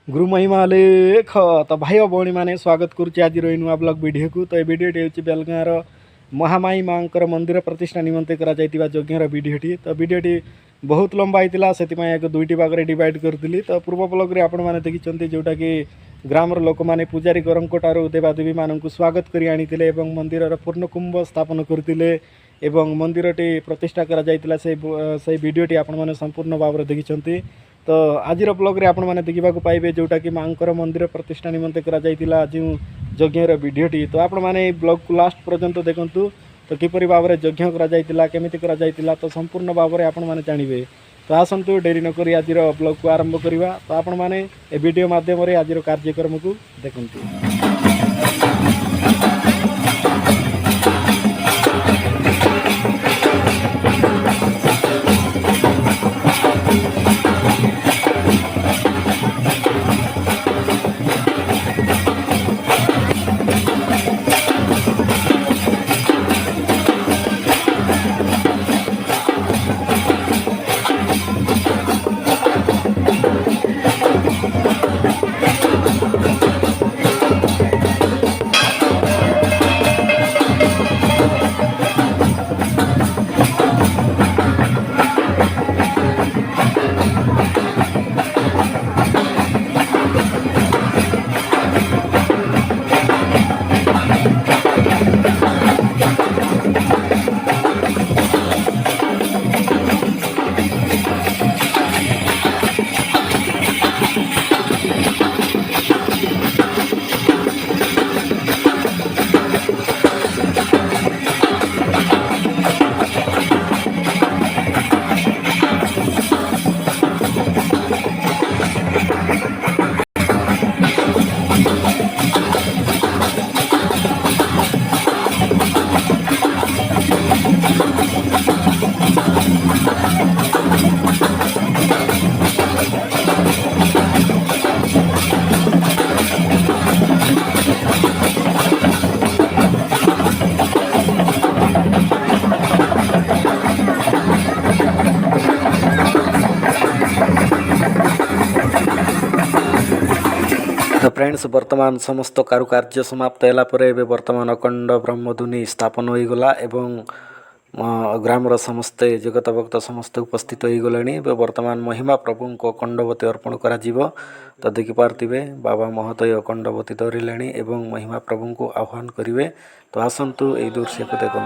गुरु महिमा लेख तो भाई और भौणी मैंने स्वागत करुच्ची आज नुआ ब्लॉग वीडियो को। तो ये वीडियोटी हूँ बेलगाँर महामाई माँ मंदिर प्रतिष्ठा निमंते यज्ञर वीडियोटी। तो वीडियोटी बहुत लंबा होता से दुईटी भाग में डिवाइड करी। तो पूर्व ब्लॉग आपण मैंने देखते जोटा कि ग्रामर लोक मैंने पूजारी गरंठार देवादेवी मानक स्वागत कर आनी मंदिर पूर्णकुंभ स्थापन करते मंदिरटी प्रतिष्ठा से वीडियोटी आपण मैंने संपूर्ण भाव में देखते। तो आज ब्लॉग रे आपण मैंने देखा पाइबे जोटा कि माँ मंदिर प्रतिष्ठा निमंते आज यज्ञर वीडियोटी। तो आपण मैंने ब्लॉग को लास्ट पर्यंत देखूँ तो किपरि भाव में यज्ञ केमिति तो संपूर्ण भाव में आपण मैंने जानवे। तो आसतु डेरी नक आज ब्लॉग को आरंभ करवा। तो आपण मैंने ए वीडियो माध्यम आज कार्यक्रम को देखूँ। तो फ्रेंड्स वर्तमान समस्त कारुकार्य समाप्त है वर्तमान अखंड ब्रह्मधुनि स्थापन हो गला एवं ग्रामर समस्ते जगत भक्त समस्ते उपस्थित हो गले। वर्तमान महिमा प्रभु को अखंडवती अर्पण करा जीवो। तो देखिपारे बाबा महोदय अखंडवती धरिले एवं महिमा प्रभु को आह्वान करेंगे। तो आसतु यही दृश्य को देखु।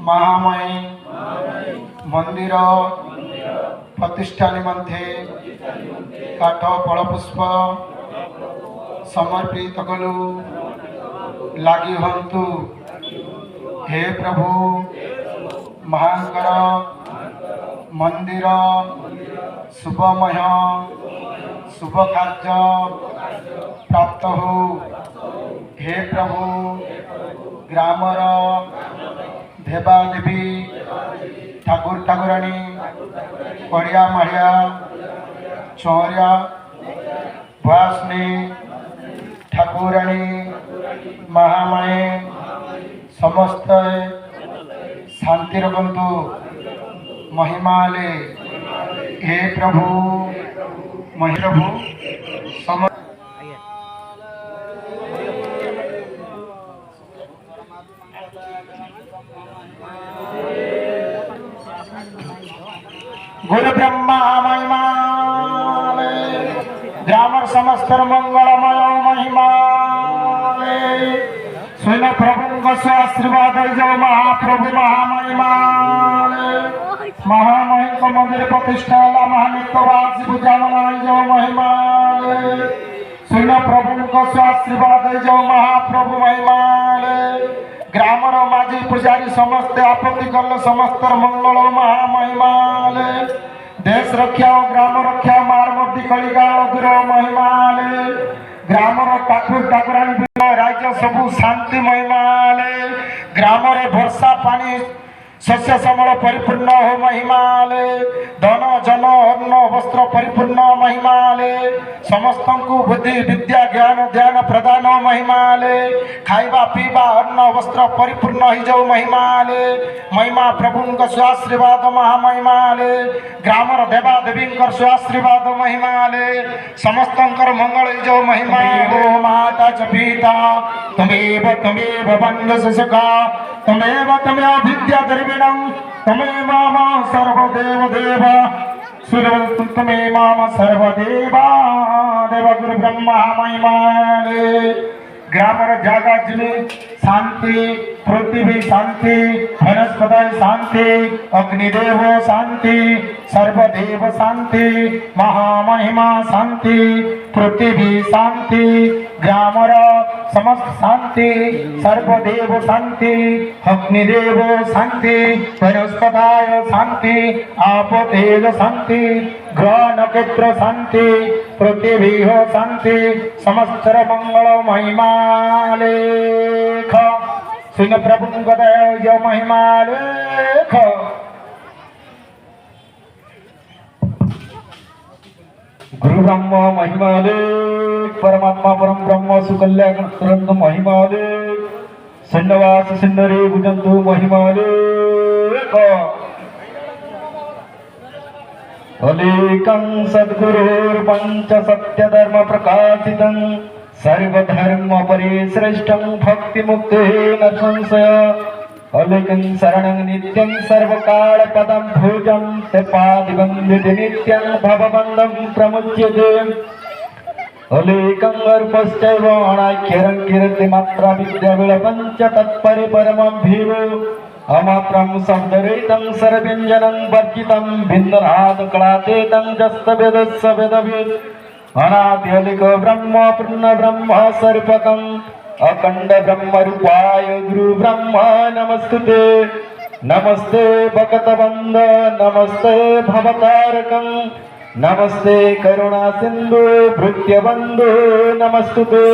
महामाई मंदिर प्रतिष्ठा निमंते काठ फल पुष्प समर्पित कलु लगी हंतु। हे प्रभु महांकर मंदिर शुभमय शुभ कार्य प्राप्त हो। हे प्रभु ग्रामर देवादेवी ठाकुर ठाकुराणी पड़िया माड़िया चौरिया भुआसनी ठाकुराणी महामाई समस्त शांति रखंतु महिमाले। हे प्रभु प्रभु गुरु ब्रह्मा महिमा ग्रामर समस्त मंगलमय महिमा स्वयं प्रभु आशीर्वाद जो महाप्रभु महामहिमा महामहिम मंदिर प्रतिष्ठा महानित्यवाद पूजा मनाई जो महिमा स्वयं प्रभु आशीर्वाद जो महाप्रभु महिमा ग्रामर माझी पुजारी समस्ते आपत्ति कल समस्त मंगल महामहिमाले देश रक्षा और ग्राम रक्षा मारमती कलिकाल दूर महिमाले ग्रामर ठाकुर ठाकुराणी राज्य सबू शांति महिमाले ग्रामरे वर्षा पानी शस्य समल परिपूर्ण हो महिमाले धन जन अन्न वस्त्र परिपूर्ण महिमाले समस्त को बुद्धि विद्या ज्ञान ध्यान प्रदान महिमाले खाइबा पीबा अन्न वस्त्र परिपूर्ण हो जाऊ महिमाले महिमा प्रभु स्वाशीर्वाद महामहिमाले ग्रामर देवा देवी स्वाशीर्वाद महिमाले समस्त मंगल हो जाऊ महिमाले माता च पिता तुमेव बंधु सुखा तुमेव विद्या द्रविणं तमेव मामा सर्वदेव देवा सूर्य मामा सर्वदेवा देव गुरु ब्रह्मा महिमाले ग्रामर जागा जिले शांति पृथ्वी शांति वनस्पति शांति अग्निदेव शांति सर्वदेव शांति महामहिमा शांति पृथ्वी शांति ग्रामर समस्त शांति सर्वदेव शांति अग्निदेव शांति वनस्पताय शांति आपतेज शांति ग्रह नक्षत्र शांति पृथ्वी हो शांति समस्त मंगल महिमालेख सुन प्रभु गदय महिमालेख गुरु ब्रह्म महिमाले परमात्मा परम ब्रह्म सुकल्याण तुरंत महिमाले सिन्नवास सिन्नरे भुजंतु महिमाले अलेकं सद्गुरुर्पंच सत्य धर्म प्रकाशितं सर्वधर्म परिश्रेष्ठं भक्ति मुक्तेन संशय अलेकं शरणं नित्यं सर्वकाल पदं भुजं ते पादिवन्दिते नित्यं भवबन्धं प्रमुच्यते अलेकं अर्पश्चैव अनाख्यरं कीर्ति मात्रा विद्या विलपञ्च तत्परि परमं भीरो अमात्रं शब्दरहितं सर्वव्यञ्जनं वर्जितं भिन्ननाद कलातीतं जस्तवेदस्य वेदविद् अनाद्यलिक ब्रह्म पूर्ण ब्रह्म सर्वकम् अखंड ब्रह्म रूपाय गुरु ब्रह्म नमस्ते नमस्ते भक्तवंद नमस्ते भवतारकं नमस्ते करुणा सिंधु भृत्यबंधु नमस्ते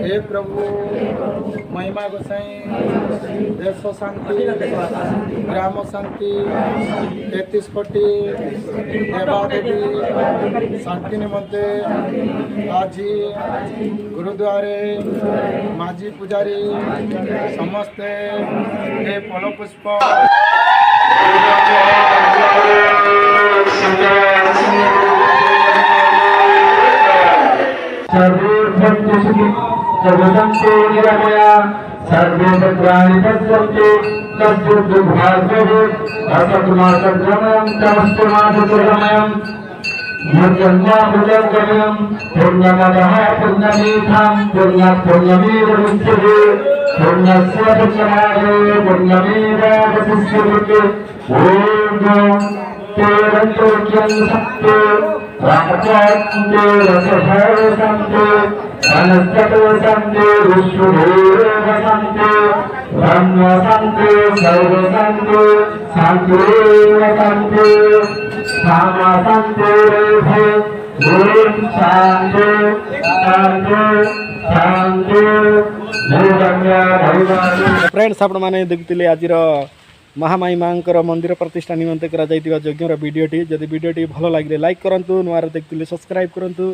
हे प्रभु महिमा गोसाई देश शांति ग्राम शांति 33 कोटी देवादेवी शांति निमंते आज गुरुद्वारे माझी पुजारी समस्ते हे फल पुष्प सर्वसंतो निरामया सर्वे भद्राणि पश्यन्तु कश्चित् दुर्भाग्यवत् असत्मासद्रमयं तमस्तमासद्रमयं मध्यन्यामृतगमयं पुण्यमदः पुण्यमीठं पुण्यमेवमुच्यते पुण्यस्य पुण्यमादे पुण्यमेवावशिष्यते ॐ तेरन्तोक्यं सत्ते रामचान्ते रसभय सन्ते वनस्पतो सन्ते विष्णुदेव सन्ते ब्रह्म सन्ते सर्व सन्ते शान्तिरेव सन्ते सामा सन्ते रेभे ॐ शान्ते शान्ते शान्ते निर्गम्य भैवानि। फ्रेंड्स आपण माने देखुतिले आजिर महामाई मांकर मंदिर प्रतिष्ठा निमंते करा जाइतिबा यज्ञर वीडियोटी जदि वीडियोटी भलो लागिले लाइक करंतु नुआर देखुतिले सब्सक्राइब करंतु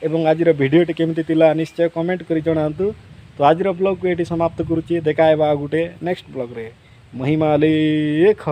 एवं आजिर वीडियोटी केमती तिला निश्चय कमेंट करी जणांतु। तो आजिर ब्लॉग को एटी समाप्त करूची देखा गुटे नेक्स्ट ब्लॉग रे महिमा लेख।